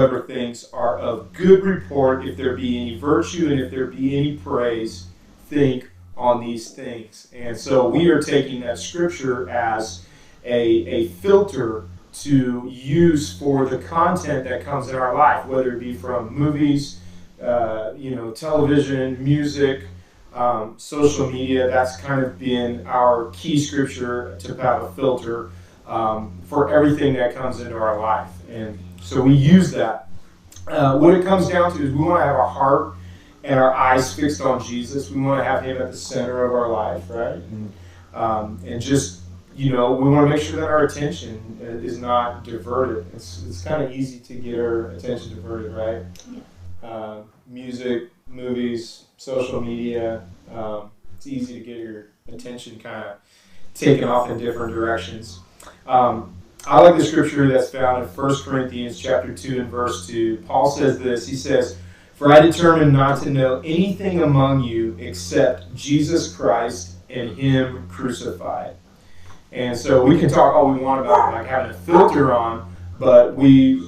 whatsoever things are of good report, if there be any virtue and if there be any praise, think on these things. And so we are taking that scripture as a filter to use for the content that comes in our life, whether it be from movies, television, music, social media. That's kind of been our key scripture to have a filter for everything that comes into our life. And so we use that. What it comes down to is we want to have our heart and our eyes fixed on Jesus. We want to have Him at the center of our life, right? And just, we want to make sure that our attention is not diverted. It's kind of easy to get our attention diverted, right? Yeah. Music, movies, social media. It's easy to get your attention kind of taken off in different directions. I like the scripture that's found in 1 Corinthians chapter 2 and verse 2. Paul says this. He says, "For I determined not to know anything among you except Jesus Christ and Him crucified." And so we can talk all we want about like having a filter on, but we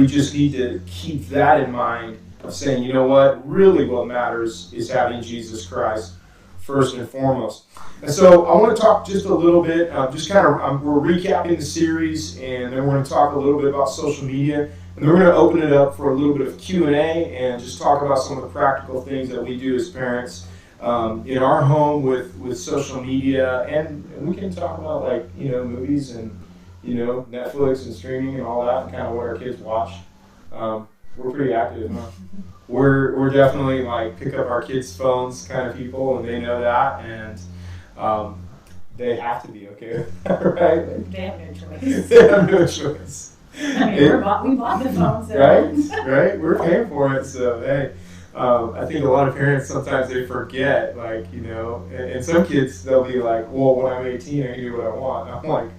just need to keep that in mind of saying, you know what, really what matters is having Jesus Christ first and foremost. And so I want to talk just a little bit, we're recapping the series, and then we're going to talk a little bit about social media, and then we're going to open it up for a little bit of Q&A and just talk about some of the practical things that we do as parents in our home with social media, and we can talk about movies and Netflix and streaming and all that, and kind of what our kids watch. We're pretty active, huh? We're definitely pick up our kids' phones kind of people, and they know that, and they have to be okay with that, right? They have no choice. They have no choice. I mean, we bought the phones. So. Right. We're paying for it, so hey. I think a lot of parents sometimes they forget, and some kids they'll be like, well, when I'm 18, I can do what I want. I'm like,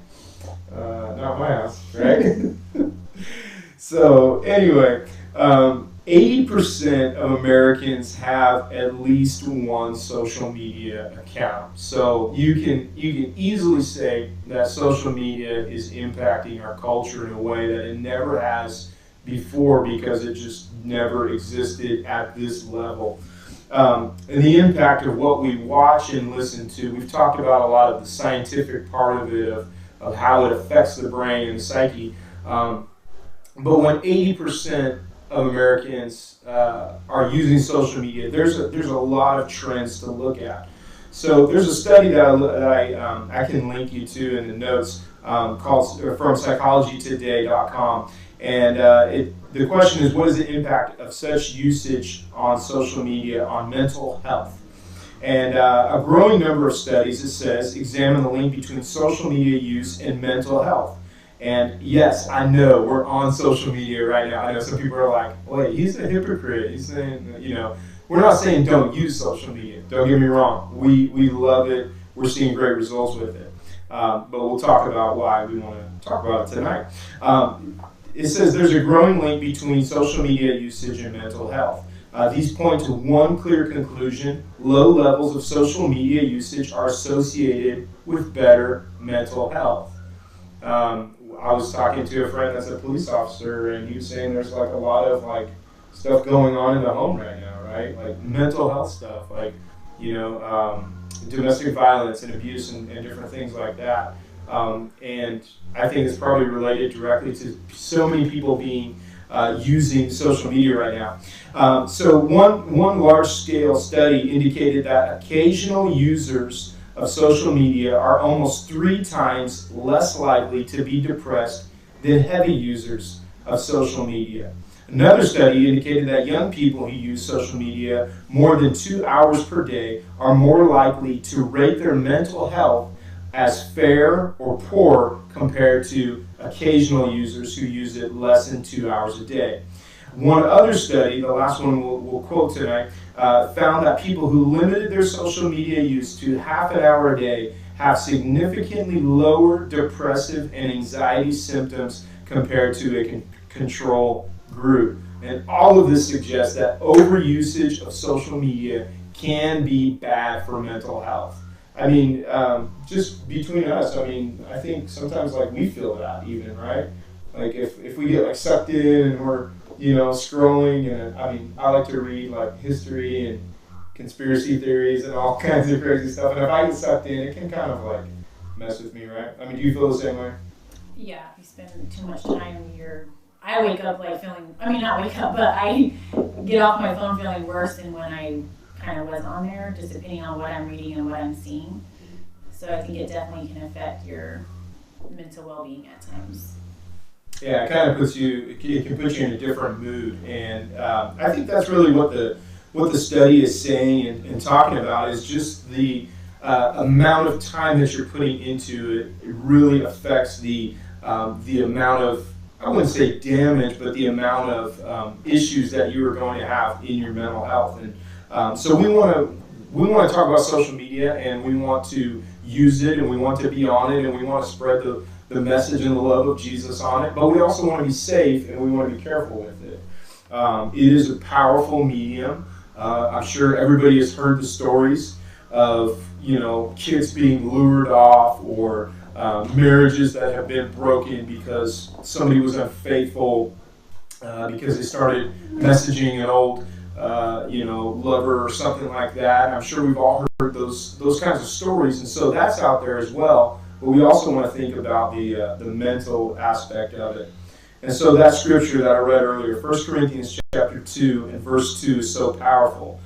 not my house, right? So anyway, 80% of Americans have at least one social media account. So you can easily say that social media is impacting our culture in a way that it never has before, because it just never existed at this level. And the impact of what we watch and listen to, we've talked about a lot of the scientific part of it, of how it affects the brain and the psyche. But when 80% of Americans are using social media, there's a lot of trends to look at. So there's a study that I can link you to in the notes called from psychologytoday.com. And the question is, what is the impact of such usage on social media on mental health? And a growing number of studies, it says, examine the link between social media use and mental health. And yes, I know we're on social media right now. I know some people are like, wait, he's a hypocrite. He's saying, we're not saying don't use social media. Don't get me wrong. We love it. We're seeing great results with it. But we'll talk about why we want to talk about it tonight. It says there's a growing link between social media usage and mental health. These point to one clear conclusion: low levels of social media usage are associated with better mental health. I was talking to a friend that's a police officer, and he was saying there's a lot of stuff going on in the home right now, right? Like mental health stuff, domestic violence and abuse and different things like that. And I think it's probably related directly to so many people being using social media right now. So one large-scale study indicated that occasional users of social media are almost 3 times less likely to be depressed than heavy users of social media. Another study indicated that young people who use social media more than 2 hours per day are more likely to rate their mental health as fair or poor compared to occasional users who use it less than 2 hours a day. One other study, the last one we'll quote tonight, found that people who limited their social media use to half an hour a day have significantly lower depressive and anxiety symptoms compared to a control group. And all of this suggests that overusage of social media can be bad for mental health. I mean, just between us, I think sometimes we feel that even, right? Like if we get like sucked in and we're, scrolling, and I mean, I like to read like history and conspiracy theories and all kinds of crazy stuff. And if I get sucked in, it can kind of like mess with me, right? I mean, do you feel the same way? Yeah, if you spend too much time, I wake up like feeling, I mean, not wake up, but I get off my phone feeling worse than when I kind of was on there, just depending on what I'm reading and what I'm seeing. So I think it definitely can affect your mental well-being at times. Yeah, it kind of puts you, it can put you in a different mood. And I think that's really what the study is saying and talking about is just the amount of time that you're putting into it. It really affects the amount of, I wouldn't say damage, but the amount of issues that you are going to have in your mental health. And so we want to talk about social media, and we want to use it, and we want to be on it, and we want to spread the message and the love of Jesus on it. But we also want to be safe, and we want to be careful with it. It is a powerful medium. I'm sure everybody has heard the stories of kids being lured off, or marriages that have been broken because somebody was unfaithful, because they started messaging an old lover or something like that. I'm sure we've all heard those kinds of stories, and so that's out there as well. But we also want to think about the mental aspect of it. And so that scripture that I read earlier, 1 Corinthians chapter 2 and verse 2 is so powerful.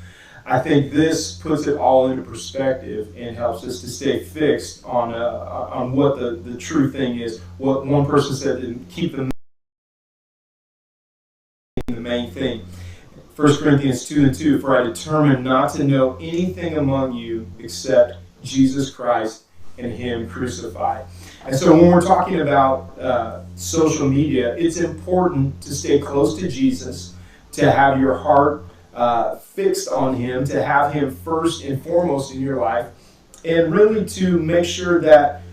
I think this puts it all into perspective and helps us to stay fixed on what the true thing is. What one person said, to keep the main thing. 1 Corinthians 2 and 2, for I determined not to know anything among you except Jesus Christ and Him crucified. And so when we're talking about social media, it's important to stay close to Jesus, to have your heart fixed on Him, to have Him first and foremost in your life, and really to make sure that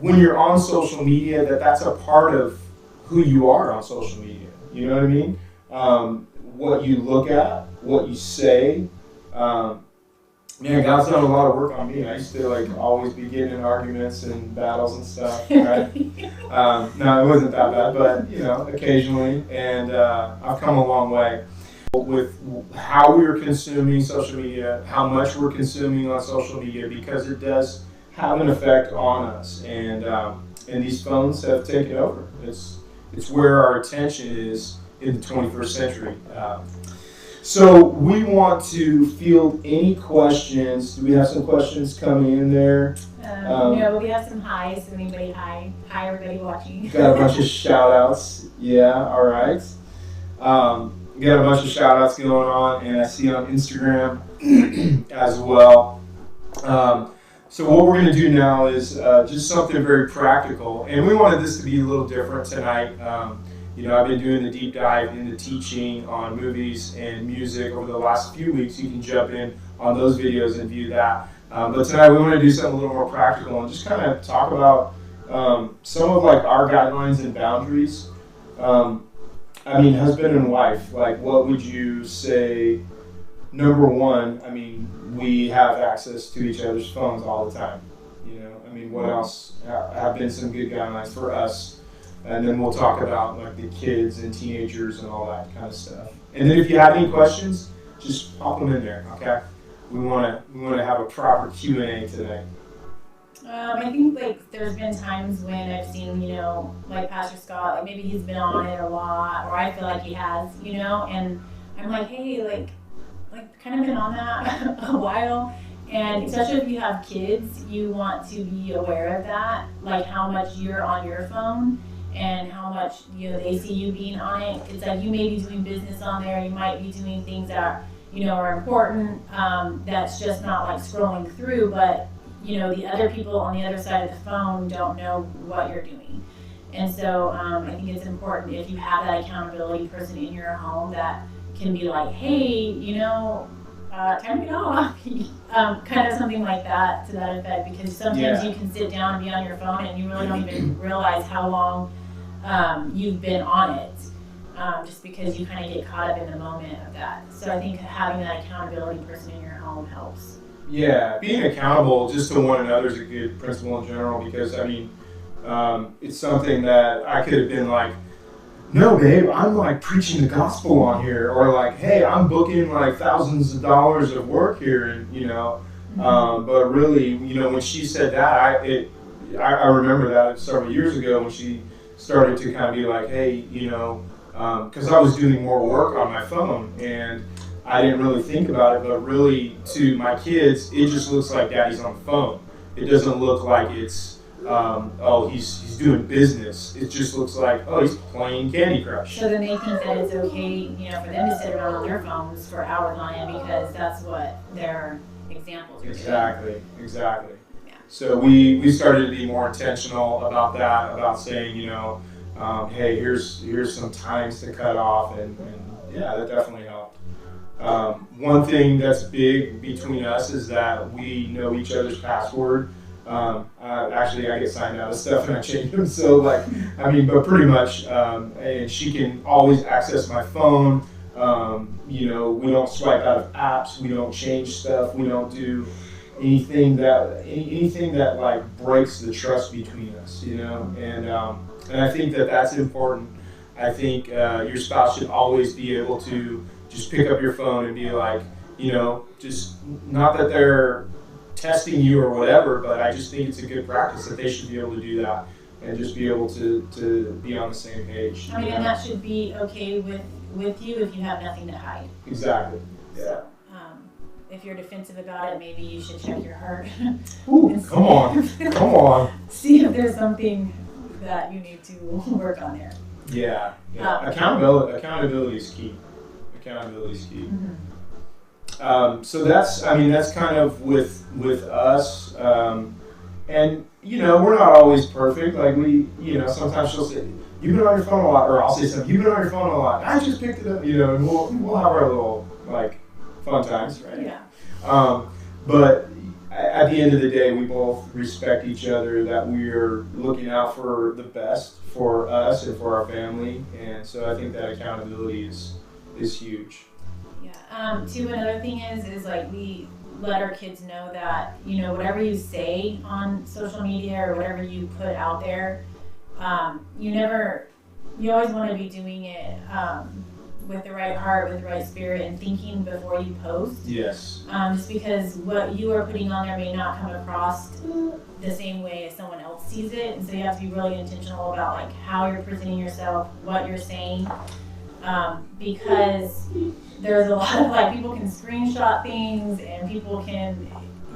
when you're on social media, that's a part of who you are on social media. You know what I mean? What you look at, what you say. Man, God's done a lot of work on me. I used to always be getting in arguments and battles and stuff, right? No, it wasn't that bad, but occasionally. And I've come a long way with how we're consuming social media, how much we're consuming on social media, because it does have an effect on us. And these phones have taken over. It's where our attention is in the 21st century. So we want to field any questions. Do we have some questions coming in there? No, we have some highs. So anybody hi everybody watching. Got a bunch of shout outs. Yeah, all right. We got a bunch of shout outs going on, and I see on Instagram as well. So what we're going to do now is just something very practical, and we wanted this to be a little different tonight. I've been doing the deep dive into teaching on movies and music over the last few weeks. You can jump in on those videos and view that. But tonight we want to do something a little more practical and just kind of talk about some of our guidelines and boundaries. Husband and wife, what would you say? Number one, we have access to each other's phones all the time. What else have been some good guidelines for us? And then we'll talk about the kids and teenagers and all that kind of stuff. And then if you have any questions, just pop them in there, okay? We want to have a proper Q&A today. I think there's been times when I've seen, Pastor Scott, maybe he's been on it a lot, or I feel like he has, and I'm like, hey, kind of been on that a while. And especially if you have kids, you want to be aware of that, how much you're on your phone and how much they see you being on it. It's you may be doing business on there, you might be doing things that are important. That's just not scrolling through, but the other people on the other side of the phone don't know what you're doing. And so I think it's important if you have that accountability person in your home that can be hey, time to get off. Kind of something like that, to that effect, because sometimes you can sit down and be on your phone and you really don't even realize how long you've been on it, just because you kind of get caught up in the moment of that. So I think having that accountability person in your home helps. Yeah, being accountable just to one another is a good principle in general, because It's something that I could have been like, no, babe, I'm like preaching the gospel on here, or like, hey, I'm booking like thousands of dollars of work here, and but really, when she said that, I remember that several years ago when she started to kind of be like, hey, because I was doing more work on my phone, and I didn't really think about it, but really to my kids, it just looks like daddy's on the phone. It doesn't look like it's he's doing business. It just looks like, oh, he's playing Candy Crush. So then they think that it's okay, for them to sit around on their phones for hours on end because that's what their examples are Exactly. Yeah. So we started to be more intentional about that, about saying, hey, here's some times to cut off, and yeah, that definitely helped. One thing that's big between us is that we know each other's password. Actually, I get signed out of stuff and I change them. So, but pretty much, and she can always access my phone. We don't swipe out of apps. We don't change stuff. We don't do anything that like breaks the trust between us. And I think that that's important. I think your spouse should always be able to just pick up your phone and be like, just not that they're testing you or whatever, but I just think it's a good practice that they should be able to do that and just be able to be on the same page. I mean, and that should be okay with you if you have nothing to hide. Exactly. Yeah. So, if you're defensive about it, maybe you should check your heart. Ooh, come on. See if there's something that you need to work on there. Yeah. Accountability is key. Mm-hmm. So that's kind of with us, and we're not always perfect. Like sometimes she'll say, "You've been on your phone a lot," or I'll say something, "You've been on your phone a lot." I just picked it up, and we'll have our little fun times, right? Yeah. But at the end of the day, we both respect each other. That we are looking out for the best for us and for our family, and so I think that accountability is huge. Yeah. Another thing is like we let our kids know that whatever you say on social media or whatever you put out there, you always want to be doing it with the right heart, with the right spirit, and thinking before you post. Yes. Just because what you are putting on there may not come across the same way as someone else sees it, and so you have to be really intentional about how you're presenting yourself, what you're saying. Because there's a lot of people can screenshot things and you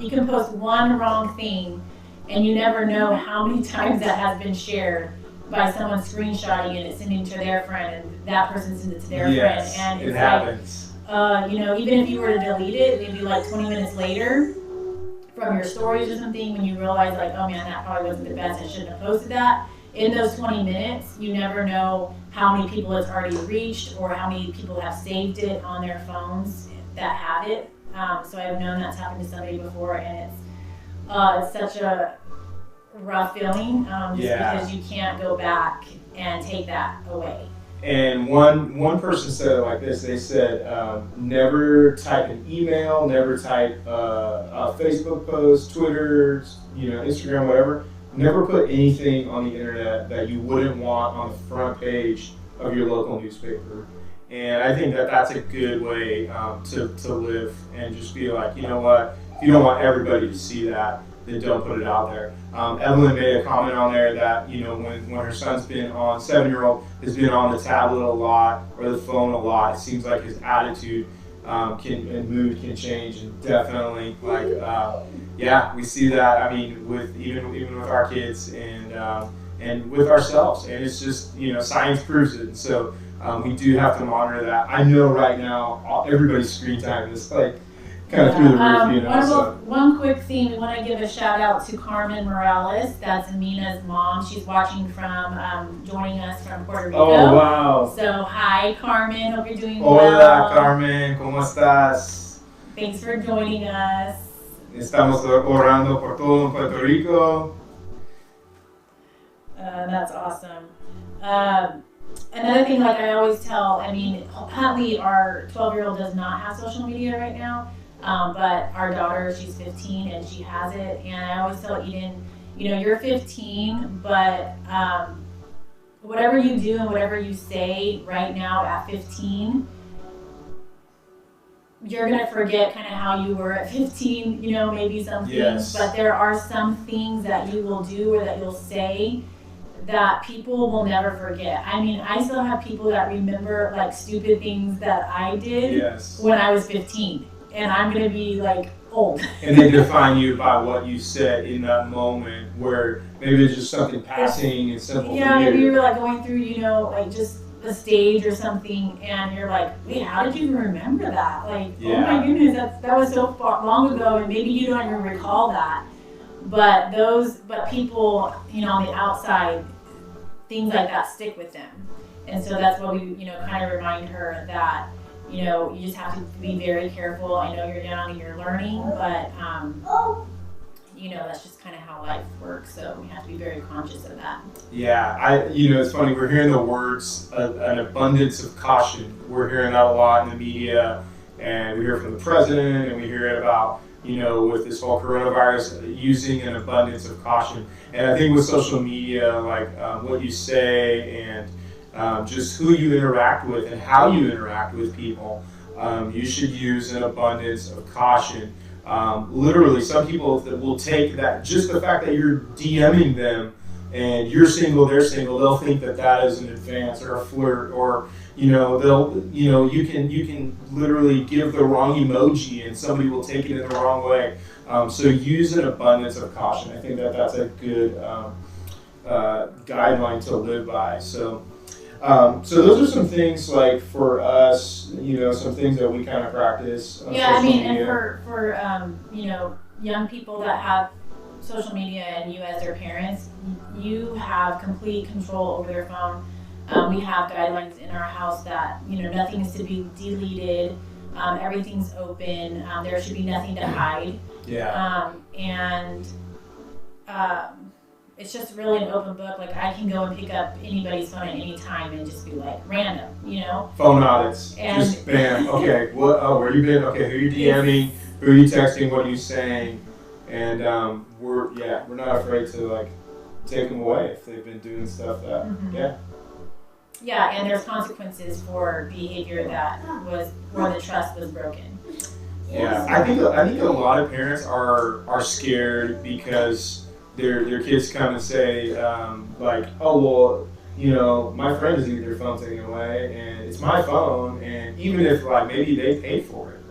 can post one wrong thing and you never know how many times that has been shared by someone screenshotting it and sending it to their friend and that person sends it to their friend. And it happens. Even if you were to delete it, maybe 20 minutes later from your stories or something, when you realize oh man, that probably wasn't the best, I shouldn't have posted that. In those 20 minutes, you never know how many people it's already reached or how many people have saved it on their phones that have it. So I've known that's happened to somebody before, and it's such a rough feeling because you can't go back and take that away. And one person said it like this. They said, never type an email, never type a Facebook post, Twitter, Instagram, whatever. Never put anything on the internet that you wouldn't want on the front page of your local newspaper. And I think that that's a good way to live and just be like, you know what, if you don't want everybody to see that, then don't put it out there. Evelyn made a comment on there that, when her son's been on, 7-year-old has been on the tablet a lot or the phone a lot, it seems like his attitude and mood can change, and definitely we see that. I mean, with even with our kids and with ourselves, and it's just science proves it. And so we do have to monitor that. I know right now everybody's screen time is kind of through the roof. One quick thing, we want to give a shout out to Carmen Morales. That's Amina's mom. She's watching joining us from Puerto Rico. Oh, wow. So, hi, Carmen. Hope you're doing well. Hola, Carmen. ¿Cómo estás? Thanks for joining us. Estamos orando por todo Puerto Rico. That's awesome. Another thing, I always tell, Huntley, our 12-year-old, does not have social media right now. But our daughter, she's 15 and she has it. And I always tell Eden, you're 15, but whatever you do and whatever you say right now at 15, you're going to forget kind of how you were at 15, maybe some things. Yes. But there are some things that you will do or that you'll say that people will never forget. I mean, I still have people that remember like stupid things that I did when I was 15. And I'm going to be like old. And they define you by what you said in that moment where maybe it's just something passing and simple. Yeah, maybe you were like going through, like just a stage or something, and you're like, wait, how did you remember that? Like, oh my goodness, that was so long ago, and maybe you don't even recall that. But people, on the outside, things like that stick with them. And so that's what we, kind of remind her that, you just have to be very careful. I know you're young and you're learning, but, that's just kind of how life works. So we have to be very conscious of that. Yeah, it's funny. We're hearing the words, an abundance of caution. We're hearing that a lot in the media, and we hear from the president, and we hear it about, with this whole coronavirus, using an abundance of caution. And I think with social media, like what you say and just who you interact with and how you interact with people, you should use an abundance of caution. Literally, some people that will take that, just the fact that you're DMing them and you're single, they're single, they'll think that is an advance or a flirt, or you can literally give the wrong emoji and somebody will take it in the wrong way. So use an abundance of caution. I think that's a good guideline to live by. So those are some things like for us, some things that we kind of practice on social media. And for young people that have social media and you as their parents, you have complete control over their phone. We have guidelines in our house that, nothing is to be deleted, everything's open, there should be nothing to hide. It's just really an open book. Like, I can go and pick up anybody's phone at any time and just be like random, Phone audits. And just bam. Okay, where you been? Okay, who you DMing? Who are you texting? What are you saying? And we're not afraid to like take them away if they've been doing stuff that Yeah, and there's consequences for behavior where the trust was broken. Yeah, I think a lot of parents are scared because their kids come and say like, oh well, my friend is getting their phone taken away and it's my phone, and even if like maybe they paid for it,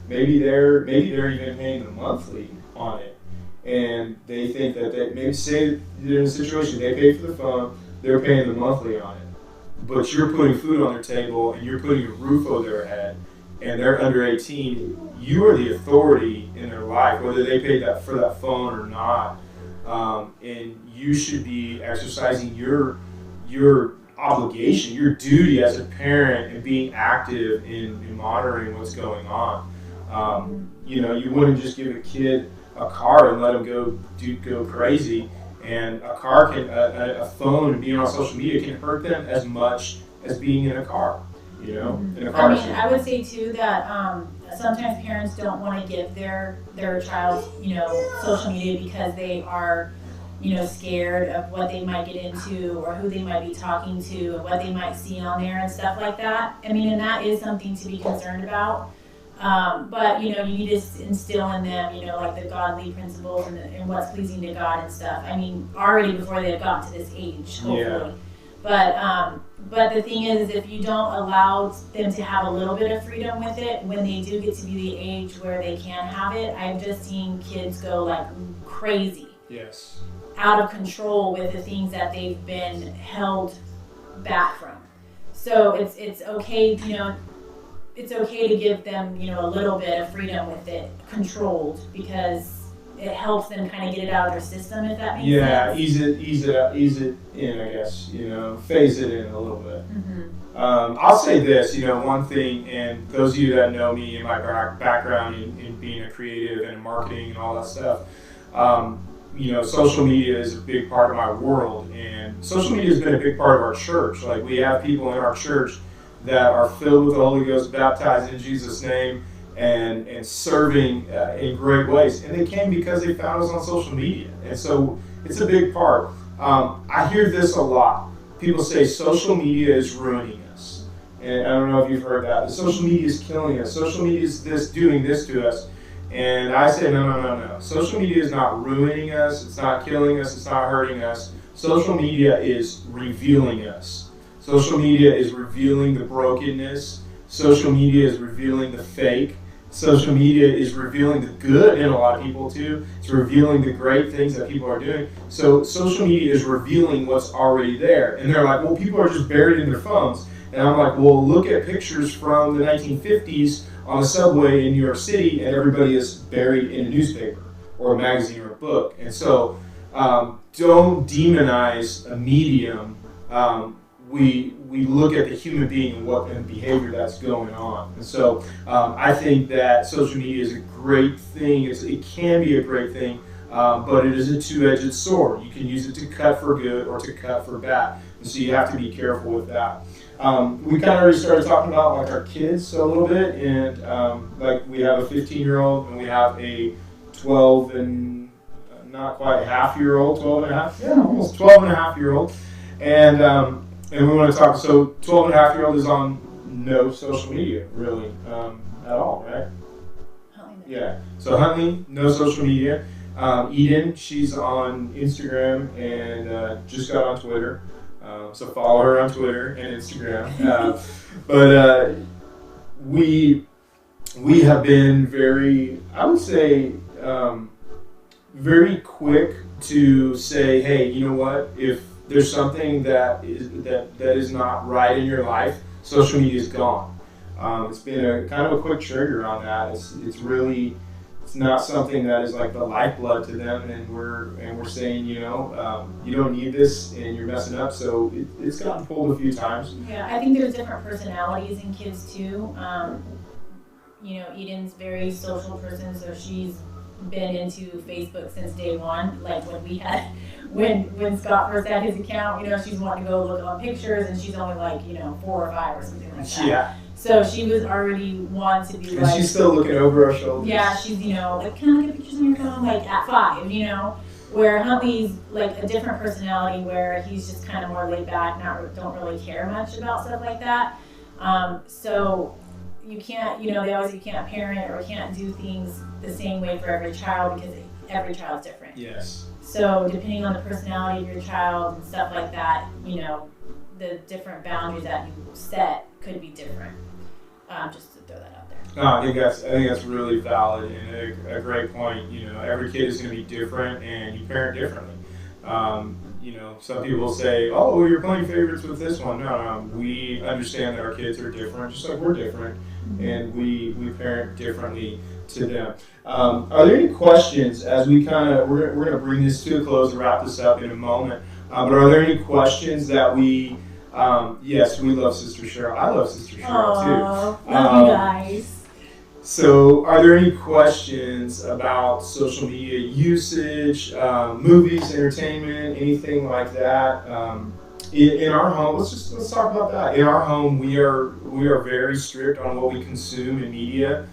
maybe they're even paying the monthly on it, and they think that they maybe say they're in a situation they pay for the phone, they're paying the monthly on it. But you're putting food on their table and you're putting a roof over their head, and they're under 18. You are the authority in their life, whether they paid for that phone or not. And you should be exercising your obligation, your duty as a parent, and being active in monitoring what's going on. You wouldn't just give a kid a car and let them go crazy. And a phone and being on social media can hurt them as much as being in a car, in a car. I would say too that sometimes parents don't want to give their child, social media because they are, scared of what they might get into or who they might be talking to and what they might see on there and stuff like that. And that is something to be concerned about. But you need to instill in them, like the godly principles and what's pleasing to God and stuff. Already before they have gotten to this age, hopefully. Yeah. But the thing is, if you don't allow them to have a little bit of freedom with it, when they do get to be the age where they can have it, I've just seen kids go like crazy. Yes. Out of control with the things that they've been held back from. So it's okay, it's okay to give them, a little bit of freedom with it, controlled, because it helps them kind of get it out of their system, if that makes sense. Yeah, ease it in, I guess, phase it in a little bit. Mm-hmm. I'll say this, one thing, and those of you that know me and my background in being a creative and marketing and all that stuff, social media is a big part of my world, and social media has been a big part of our church. Like, we have people in our church that are filled with the Holy Ghost, baptized in Jesus' name, and serving in great ways. And they came because they found us on social media. And so it's a big part. I hear this a lot. People say social media is ruining us. And I don't know if you've heard that. But social media is killing us. Social media is doing this to us. And I say, no. Social media is not ruining us. It's not killing us. It's not hurting us. Social media is revealing us. Social media is revealing the brokenness. Social media is revealing the fake. Social media is revealing the good in a lot of people too. It's revealing the great things that people are doing. So social media is revealing what's already there. And they're like, well, people are just buried in their phones. And I'm like, well, look at pictures from the 1950s on the subway in New York City, and everybody is buried in a newspaper or a magazine or a book. And so don't demonize a medium. We look at the human being and what and behavior that's going on. And so I think that social media is a great thing. It can be a great thing, but it is a two-edged sword. You can use it to cut for good or to cut for bad. And so you have to be careful with that. We kind of already started talking about like our kids a little bit, and like we have a 15-year-old and we have a 12 and not quite half-year-old, 12 and a half, yeah, almost 12 and a half-year-old, and we want to talk. So 12 and a half-year-old is on no social media really at all, right? Yeah. So Huntley, no social media. Eden, she's on Instagram and just got on Twitter. So follow her on Twitter and Instagram. But we have been very, I would say, very quick to say, hey, you know what? If there's something that is not right in your life, social media is gone. It's been a kind of a quick trigger on that. It's really. It's not something that is like the lifeblood to them, and we're saying, you know, you don't need this, and you're messing up. So it's gotten pulled a few times. Yeah, I think there's different personalities in kids too. You know, Eden's very social person, so she's been into Facebook since day one. Like when Scott first had his account, you know, she's wanting to go look on pictures, and she's only like 4 or 5 or something like that. Yeah. So she was already one to be and she's still looking over her shoulders. Yeah, she's, like, can I get pictures on your phone? Like, at 5, Where Huntley's, like, a different personality where he's just kind of more laid back, don't really care much about stuff like that. So you can't, they always say you can't parent or can't do things the same way for every child because every child's different. Yes. So depending on the personality of your child and stuff like that, the different boundaries that you set could be different. Just to throw that out there. No, I think that's really valid and a great point. Every kid is going to be different, and you parent differently. Some people say, "Oh, you're playing favorites with this one." No, we understand that our kids are different, just like we're different, and we parent differently to them. Are there any questions as we we're going to bring this to a close and wrap this up in a moment? But are there any questions that we? Yes, we love Sister Cheryl. I love Sister Cheryl too. Love you guys. So, are there any questions about social media usage, movies, entertainment, anything like that? In our home, let's talk about that. In our home, we are very strict on what we consume in media.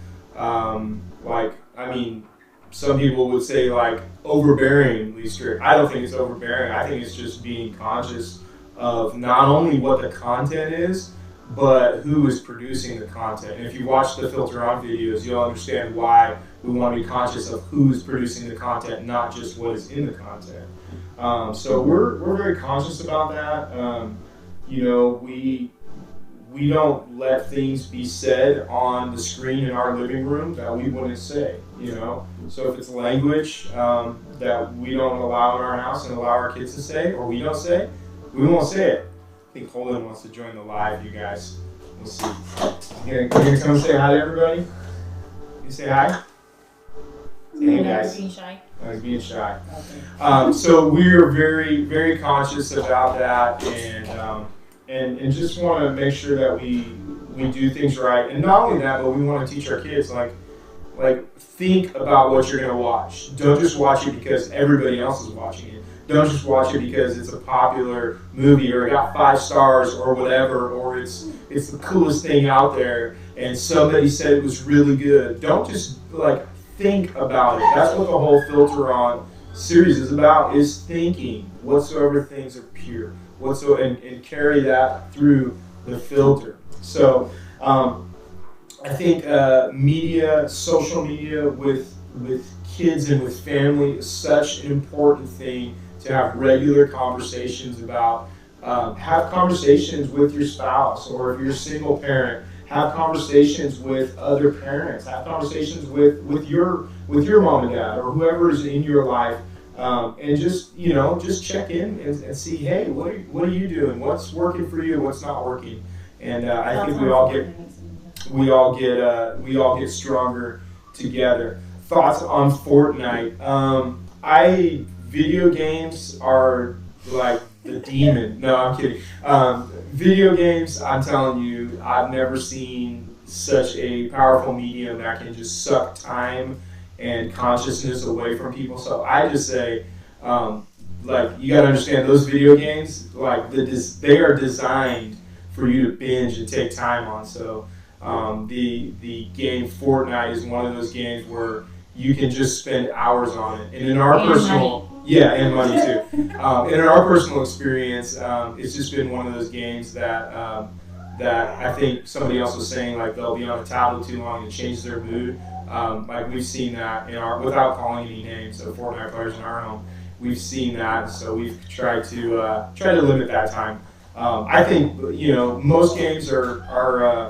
Some people would say like overbearingly strict. I don't think it's overbearing. I think it's just being conscious of not only what the content is, but who is producing the content. And if you watch the Filter On videos, you'll understand why we want to be conscious of who's producing the content, not just what is in the content. So we're very conscious about that. We don't let things be said on the screen in our living room that we wouldn't say. So if it's language that we don't allow in our house and allow our kids to say, or we don't say, we won't say it. I think Holden wants to join the live, you guys. We'll see. You gonna come say hi to everybody? You say hi? Hey guys. Being shy. He's being shy. Okay. So we're very, very conscious about that, and just want to make sure that we do things right. And not only that, but we want to teach our kids like think about what you're gonna watch. Don't just watch it because everybody else is watching it. don't just watch it because it's a popular movie or it got 5 stars or whatever, or it's the coolest thing out there and somebody said it was really good. Don't just like think about it. That's what the whole Filter On series is about, is thinking whatsoever things are pure, and carry that through the filter. So I think media, social media with kids and with family is such an important thing to have regular conversations about. Have conversations with your spouse, or if you're a single parent, have conversations with other parents, have conversations with your mom and dad or whoever is in your life, and just check in and see, hey, what are you doing? What's working for you? What's not working? And I think we all get stronger together. Thoughts on Fortnite? Video games are like the demon. No, I'm kidding. Video games, I'm telling you, I've never seen such a powerful medium that can just suck time and consciousness away from people. So I just say, you got to understand those video games, they are designed for you to binge and take time on. So the game Fortnite is one of those games where you can just spend hours on it. And in our personal... Yeah, and money too. In our personal experience, it's just been one of those games that I think somebody else was saying, like, they'll be on a tablet too long and change their mood. Like, we've seen that without calling any names of Fortnite players in our home, we've seen that. So we've tried to limit that time. I think most games are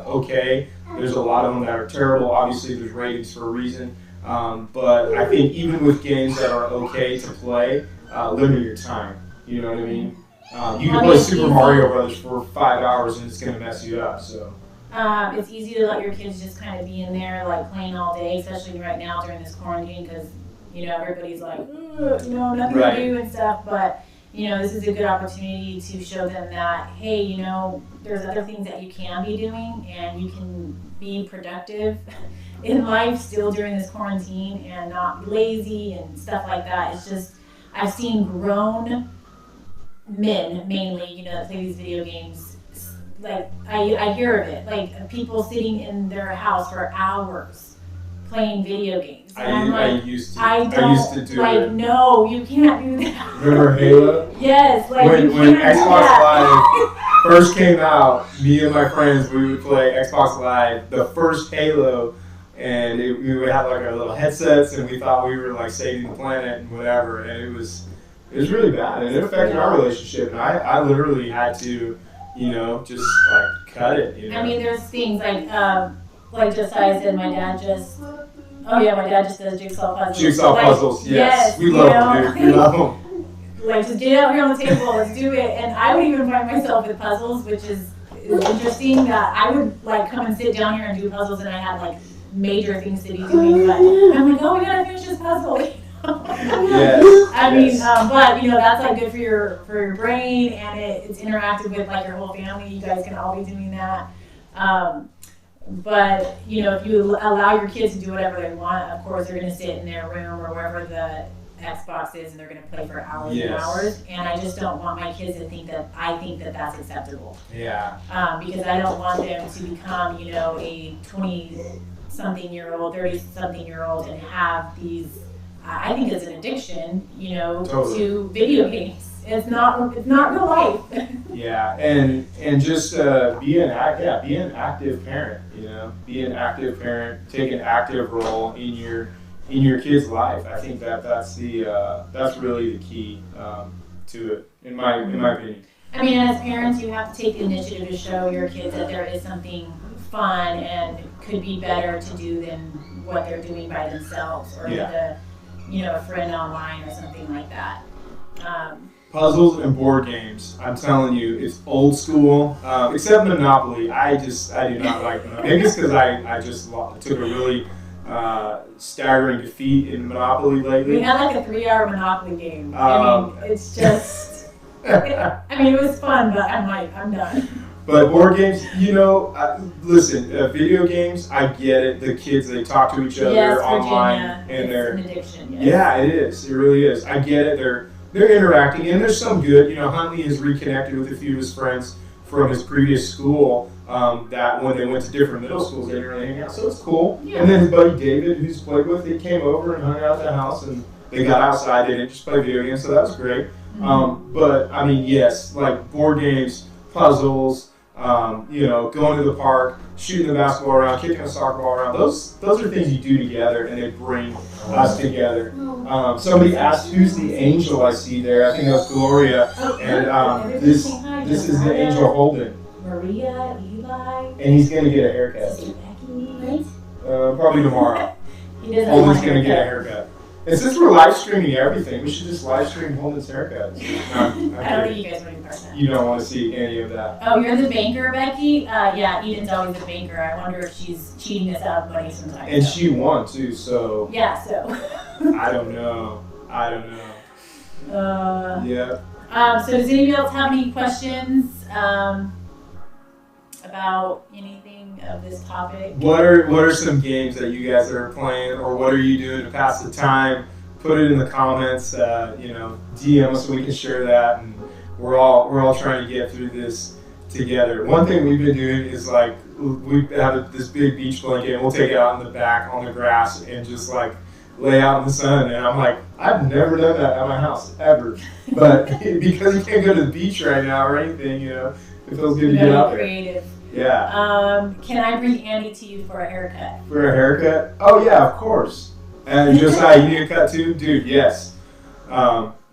okay. There's a lot of them that are terrible. Obviously, there's ratings for a reason. But I think even with games that are okay to play, limit your time. You know what I mean? You can play Super Mario Brothers for 5 hours and it's going to mess you up. So it's easy to let your kids just kind of be in there, like, playing all day, especially right now during this quarantine, because everybody's like, nothing to do and stuff. But this is a good opportunity to show them that, hey, there's other things that you can be doing, and you can be productive in life still during this quarantine and not be lazy and stuff like that. It's just, I've seen grown men mainly, that play these video games. Like, I hear of it, like people sitting in their house for hours playing video games. And I used to do it. No, you can't do that. Remember Halo? Yes, when Xbox Live first came out, me and my friends, we would play Xbox Live, the first Halo. And we would have like our little headsets, and we thought we were like saving the planet and whatever, and it was really bad, and it affected our relationship. And I literally had to, just like cut it. I mean, there's things like Josiah said, my dad just does jigsaw puzzles. Jigsaw puzzles, yes. We love them, dude. We love them. Like, just get out here on the table, let's do it. And I would even find myself with puzzles, which is interesting. That I would like come and sit down here and do puzzles, and I had like major things to be doing, but I'm like, oh, we gotta finish this puzzle. Yes. I mean, but that's like good for your brain, and it's interactive with like your whole family. You guys can all be doing that. But if you allow your kids to do whatever they want, of course they're gonna sit in their room or wherever the Xbox is, and they're gonna play for hours and hours. And I just don't want my kids to think that I think that that's acceptable. Yeah. Because I don't want them to become a 20-something-year-old, 30-something-year-old, and have these. I think it's an addiction, totally. To video games. It's not real life. Yeah, and just be an active parent. Be an active parent. Take an active role in your kid's life. I think that's really the key to it, in my opinion. I mean, as parents, you have to take the initiative to show your kids that there is something fun and could be better to do than what they're doing by themselves, or with a friend online or something like that. Puzzles and board games. I'm telling you, it's old school. Except Monopoly. I do not like Monopoly. Maybe it's because I just took a really staggering defeat in Monopoly lately. We had like a 3-hour Monopoly game. It's just. It was fun, but I'm done. But board games, listen, video games, I get it. The kids, they talk to each other online, and it's an addiction. Yes. Yeah, it is. It really is. I get it. they're interacting, and there's some good. You know, Huntley has reconnected with a few of his friends from his previous school that when they went to different middle schools, they didn't really hang out. So it's cool. Yeah. And then his buddy David, who's played with, he came over and hung out at the house, and they got outside. They didn't just play video games, so that was great. But I mean, yes, like board games, puzzles, you know, going to the park, shooting the basketball around, kicking a soccer ball around. Those are things you do together, and they bring us together. Somebody asked, "Who's the angel I see there?" I think that's Gloria, and this is the angel Holden. Maria, Eli, and he's gonna get a haircut. Becky, probably tomorrow. Holden's gonna get a haircut. And since we're live streaming everything, we should just live stream Holden's haircut. I don't think you guys want to be part of that. You don't want to see any of that. Oh, you're the banker, Becky? Yeah, Eden's always the banker. I wonder if she's cheating us out of money sometimes. And she won too, so. Yeah, so. I don't know. Yeah. So does anybody else have any questions about anything of this topic? What are some games that you guys are playing, or what are you doing to pass the time? Put it in the comments. You know, DM us so we can share that, and we're all trying to get through this together. One thing we've been doing is like we have this big beach blanket, and we'll take it out in the back on the grass and just like lay out in the sun. And I'm like, I've never done that at my house ever, but because you can't go to the beach right now or anything, you know, it feels good to get out there. Creative. Yeah. Can I bring Andy to you for a haircut? For a haircut? Oh yeah, of course. And Josiah, you need a cut too, dude. Yes.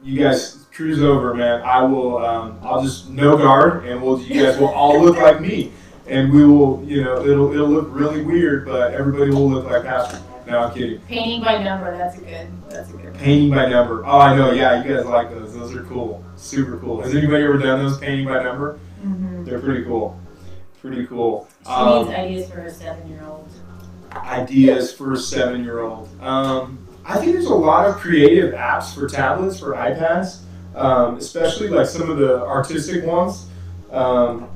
You guys cruise over, man. I will. I'll just no guard, and you guys will all look like me, and we will. You know, it'll look really weird, but everybody will look like Pastor. No, I'm kidding. Painting by number. That's a good. Painting by number. Oh, I know. Yeah, you guys like those. Those are cool. Super cool. Has anybody ever done those painting by number? Mm-hmm. They're pretty cool. Pretty cool. She needs ideas for her 7-year-old. Ideas for a 7-year-old. I think there's a lot of creative apps for tablets, for iPads, especially like some of the artistic ones. So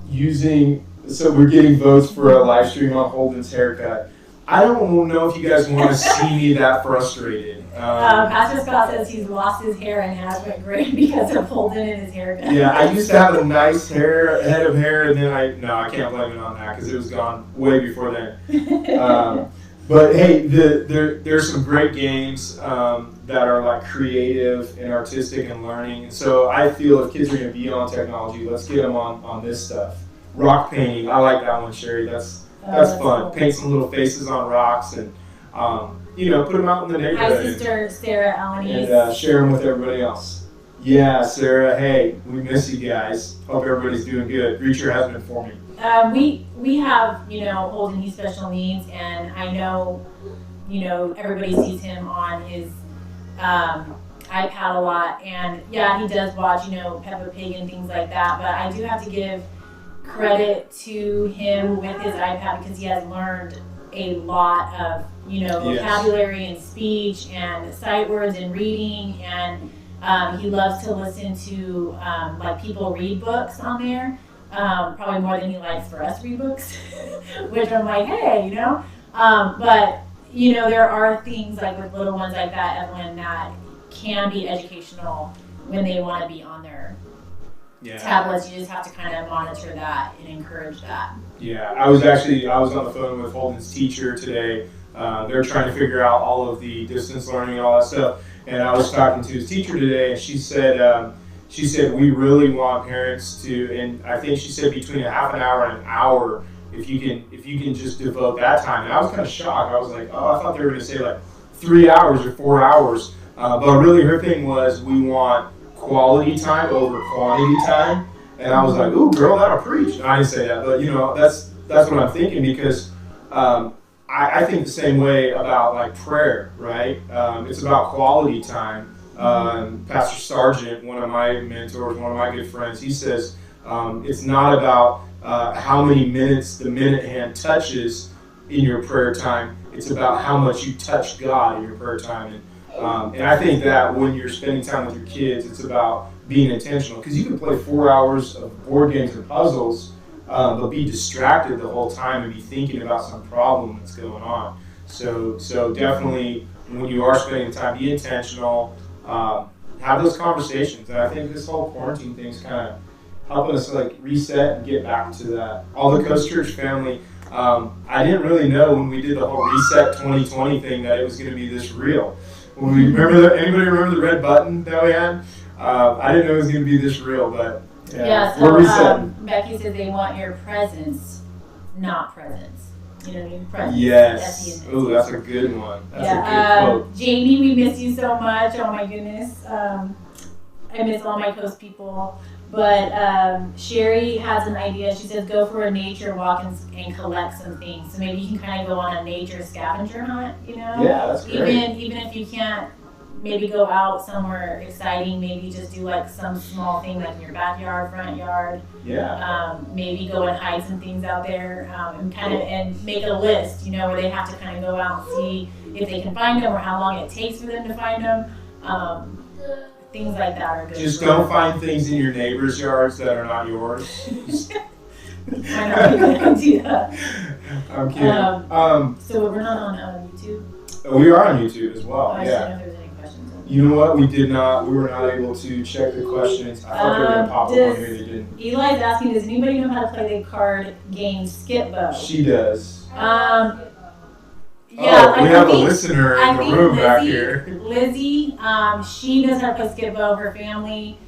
we're getting votes for a live stream on Holden's haircut. I don't know if you guys want to see me that frustrated. Pastor Scott says he's lost his hair and has went gray because of Holden and his haircut. Yeah, I used to have a nice head of hair, and then I can't blame it on that because it was gone way before then. But hey, there's some great games that are like creative and artistic and learning. And so I feel if kids are going to be on technology, let's get them on this stuff. Rock painting, I like that one, Sherry. That's fun. Cool. Paint some little faces on rocks and, you know, put them out in the neighborhood. Hi, Sister Sarah Alanis. And share them with everybody else. Yeah, Sarah, hey, we miss you guys. Hope everybody's doing good. Greet your husband for me. We have, you know, Holden, he's special needs, and I know, you know, everybody sees him on his iPad a lot. And, yeah, he does watch, you know, Peppa Pig and things like that. But I do have to give credit to him with his iPad because he has learned a lot of, you know, vocabulary and speech and sight words and reading, and he loves to listen to like people read books on there, probably more than he likes for us to read books, which I'm like, hey, you know, but you know, there are things like with little ones like that, Evelyn, that can be educational when they want to be on their tablets. You just have to kind of monitor that and encourage that. Yeah, I was on the phone with Holden's teacher today. They're trying to figure out all of the distance learning and all that stuff. And I was talking to his teacher today, and she said we really want parents to, and I think she said between a half an hour and an hour, if you can just devote that time. And I was kind of shocked. I was like, oh, I thought they were going to say like 3 hours or 4 hours. But really, her thing was we want quality time over quantity time. And I was like, ooh, girl, that'll preach. And I didn't say that, but you know, that's what I'm thinking, because I think the same way about like prayer, right? It's about quality time. Pastor Sargent, one of my mentors, one of my good friends, he says it's not about how many minutes the minute hand touches in your prayer time. It's about how much you touch God in your prayer time. And I think that when you're spending time with your kids, it's about being intentional, because you can play 4 hours of board games and puzzles, but be distracted the whole time and be thinking about some problem that's going on. So definitely, when you are spending time, be intentional. have those conversations. And I think this whole quarantine thing's kind of helping us like reset and get back to that. All the Coast Church family, I didn't really know when we did the whole Reset 2020 thing that it was going to be this real. When we anybody remember the red button that we had? I didn't know it was going to be this real, but yeah, we're so resetting. Becky says they want your presence, not presence. You know what I mean? Presence. Yes. Ooh, that's a good one. That's a good quote. Jamie, we miss you so much. Oh my goodness. I miss all my Coast people. But Sherry has an idea. She says go for a nature walk and collect some things. So maybe you can kind of go on a nature scavenger hunt, you know? Yeah, that's great. Even if you can't maybe go out somewhere exciting, maybe just do like some small thing like in your backyard, front yard. Yeah. Maybe go and hide some things out there and make a list, you know, where they have to kind of go out and see if they can find them or how long it takes for them to find them. Things like that are good. Just don't find things in your neighbor's yards that are not yours. I know, you can do that. I'm kidding. So we're not on YouTube? We are on YouTube as well. I yeah. just didn't know if there was any questions. You know what? We were not able to check the questions. I thought they were going to pop up on here. They didn't. Eli's asking, does anybody know how to play the card game Skip-Bo? She does. Yeah, we have a listener in the room back here. Lizzie, she knows how to play Skip-Bo. Her family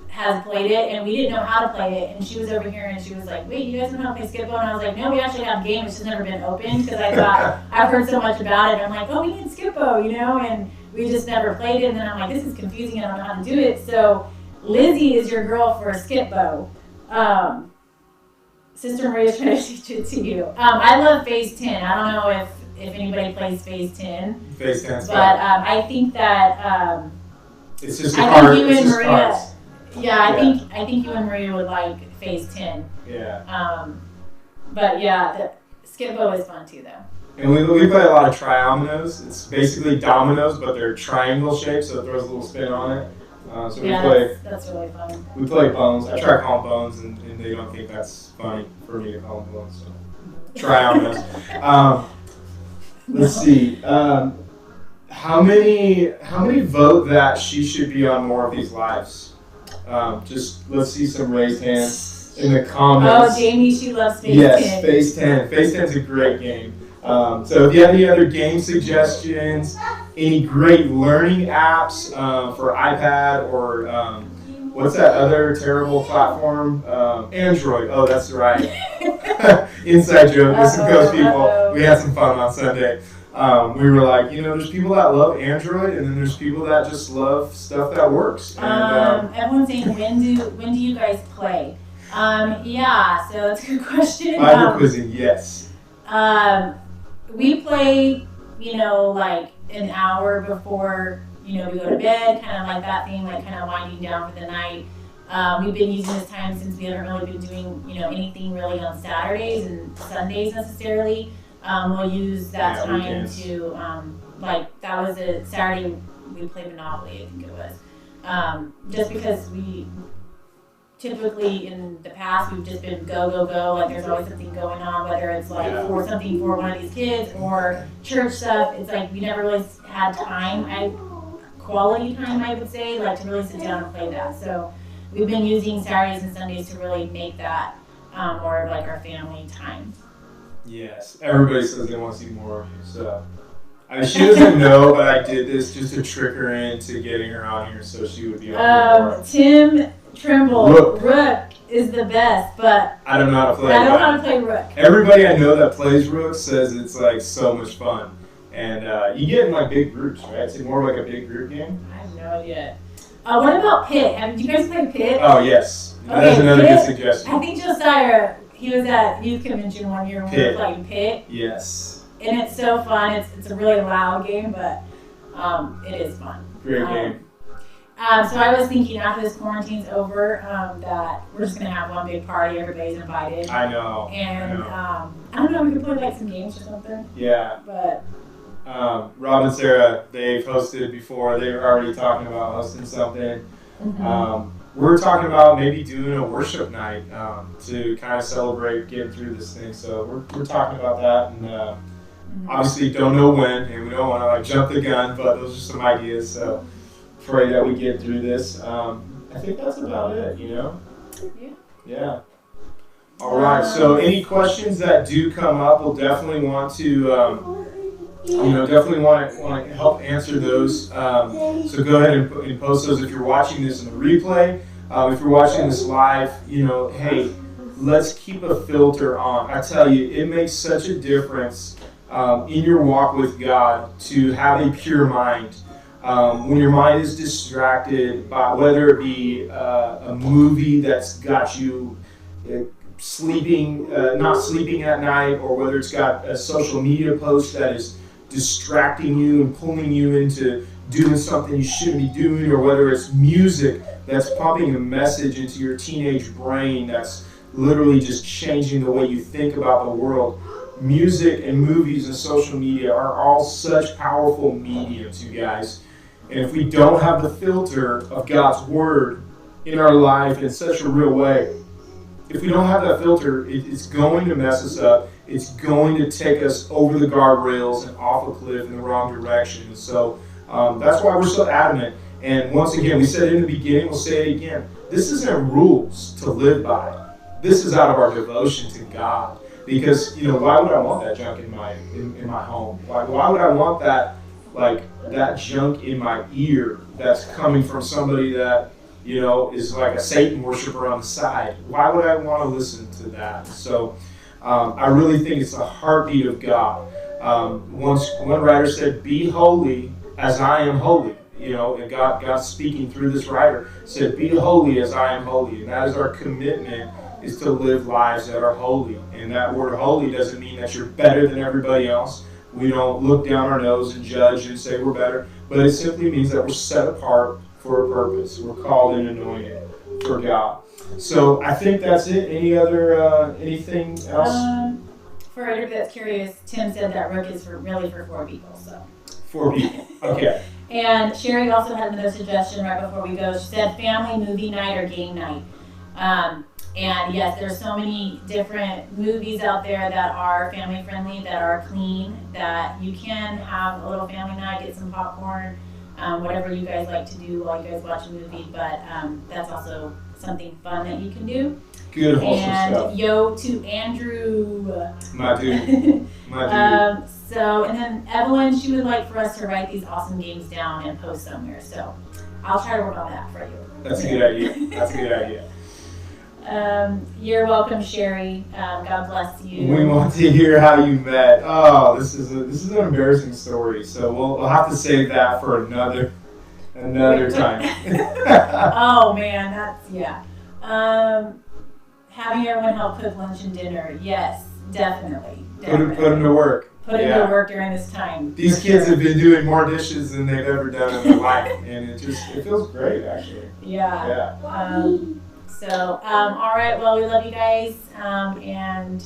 has played it, and we didn't know how to play it. And she was over here, and she was like, "Wait, you guys know how to play Skip-Bo?" And I was like, "No, we actually have a game. It's just never been opened because I thought I've heard so much about it. I'm like, oh, we need Skip-Bo, you know, and we just never played it. And then I'm like, this is confusing. I don't know how to do it. So Lizzie is your girl for Skip-Bo. Sister Maria's trying to teach it to you. I love Phase 10. I don't know if anybody plays Phase 10. Phase 10. But I think that it's just a card. You and Maria. Cards. Yeah, I think you and Maria would like Phase 10. Yeah. But yeah, the Skip-Bo is fun too, though. And we play a lot of triominoes. It's basically dominoes, but they're triangle shaped, so it throws a little spin on it. So that's really fun. We play bones. I try to call them bones, and they don't think that's funny for me to call them bones. So triominoes. Let's see. How many vote that she should be on more of these lives? Just let's see some raised hands in the comments. Oh, Jamie, she loves Phase 10. Yes, Phase 10. Phase 10 is a great game. So if you have any other game suggestions, any great learning apps for iPad or what's that other terrible platform? Android. Oh, that's right. Inside joke with some Coast people. We had some fun on Sunday. We were like, there's people that love Android, and then there's people that just love stuff that works. And, everyone's saying, when do you guys play? Yeah, so that's a good question. Fiber quizzing, yes. We play, like an hour before, we go to bed, kind of like that thing, like kind of winding down for the night. We've been using this time since we haven't really been doing, anything really on Saturdays and Sundays necessarily. We'll use that time weekends. To, that was a Saturday we played Monopoly, I think it was. Just because we typically in the past we've just been go, like there's always something going on, whether it's for something for one of these kids or church stuff. It's like we never really had quality time, I would say, to really sit down and play that. So we've been using Saturdays and Sundays to really make that more of our family time. Yes, everybody says they want to see more of you. So, she doesn't know, but I did this just to trick her into getting her on here, so she would be on here more. Tim Trimble, Rook is the best, but I don't know how to play. I don't know how to play Rook. Everybody I know that plays Rook says it's so much fun, and you get in big groups, right? It's more like a big group game. I have no idea. What about Pit? Do you guys play Pit? Oh yes, that's another good suggestion. I think Josiah. He was at youth convention one year when we were playing Pit. Yes. And it's so fun. It's a really loud game, but it is fun. Great game. So I was thinking after this quarantine's over that we're just going to have one big party. Everybody's invited. I know. And I don't know, we could play some games or something. Yeah. But Rob and Sarah, they've hosted before. They were already talking about hosting something. Mm-hmm. We're talking about maybe doing a worship night to kind of celebrate getting through this thing. So we're talking about that, and obviously don't know when, and we don't want to jump the gun, but those are some ideas. So Pray that we get through this. I think that's about it, Yeah. All right. So any questions that do come up, we'll definitely want to, definitely want to help answer those. So go ahead and post those if you're watching this in the replay. If you're watching this live, hey, let's keep a filter on. I tell you, it makes such a difference in your walk with God to have a pure mind. When your mind is distracted by whether it be a movie that's got you not sleeping at night, or whether it's got a social media post that is distracting you and pulling you into doing something you shouldn't be doing, or whether it's music that's pumping a message into your teenage brain that's literally just changing the way you think about the world. Music and movies and social media are all such powerful mediums, you guys. And if we don't have the filter of God's Word in our life in such a real way, if we don't have that filter, it's going to mess us up. It's going to take us over the guardrails and off a cliff in the wrong direction. And so that's why we're so adamant. And once again, we said it in the beginning, we'll say it again. This isn't rules to live by. This is out of our devotion to God. Because, why would I want that junk in my home? Why would I want that junk in my ear that's coming from somebody that, is like a Satan worshiper on the side? Why would I want to listen to that? So I really think it's the heartbeat of God. One writer said, "Be holy as I am holy." And God speaking through this writer said, "Be holy as I am holy." And that is our commitment, is to live lives that are holy. And that word holy doesn't mean that you're better than everybody else. We don't look down our nose and judge and say we're better. But it simply means that we're set apart for a purpose. We're called and anointed for God. So I think that's it. Anything else? For everybody that's curious, Tim said that Rook is really for 4 people. So 4 people. Okay. And Sherry also had another suggestion right before we go. She said family movie night or game night. And yes, there's so many different movies out there that are family friendly, that are clean, that you can have a little family night, get some popcorn, whatever you guys like to do while you guys watch a movie. But that's also something fun that you can do. Good, wholesome stuff. And yo to Andrew. My dude. And then Evelyn, she would like for us to write these awesome games down and post somewhere. So I'll try to work on that for you. That's a good idea. You're welcome, Sherry. God bless you. We want to hear how you met. Oh, this is an embarrassing story. So we'll have to save that for another time. Oh man, having everyone help cook lunch and dinner. Yes, definitely. Put them to work. Put them to work during this time. These kids have been doing more dishes than they've ever done in their life, and it feels great, actually. Yeah. All right. Well, we love you guys, and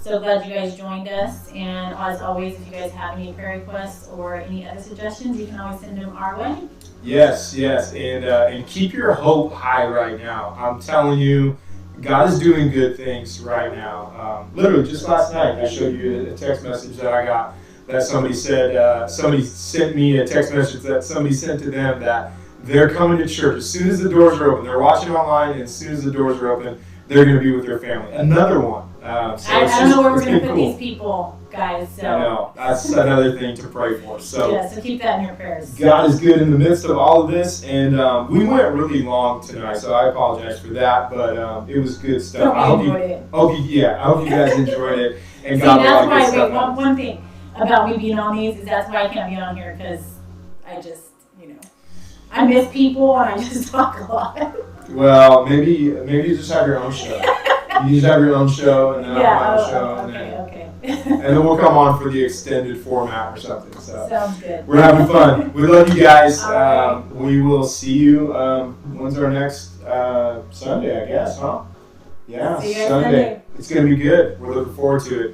so glad you guys joined us. And as always, if you guys have any prayer requests or any other suggestions, you can always send them our way. Yes, and keep your hope high right now. I'm telling you, God is doing good things right now. Literally, just last night, I showed you a text message that I got that somebody said. Somebody sent me a text message that somebody sent to them that they're coming to church as soon as the doors are open. They're watching online, and as soon as the doors are open, they're going to be with their family. Another one. I don't know where we're going to put these people, guys. So. I know. That's another thing to pray for. So keep that in your prayers. God is good in the midst of all of this, and we went really long tonight, so I apologize for that, but it was good stuff. I hope you guys enjoyed it. And God that's why, one thing about me being on these is that's why I can't be on here, because I just, I miss people and I just talk a lot. Well, maybe you just have your own show. You just have your own show, and then I'll have my own show. Okay. And then we'll come on for the extended format or something. So sounds good. We're having fun. We love you guys. Right. We will see you. When's our next Sunday, I guess, huh? Yeah, Sunday. It's going to be good. We're looking forward to it.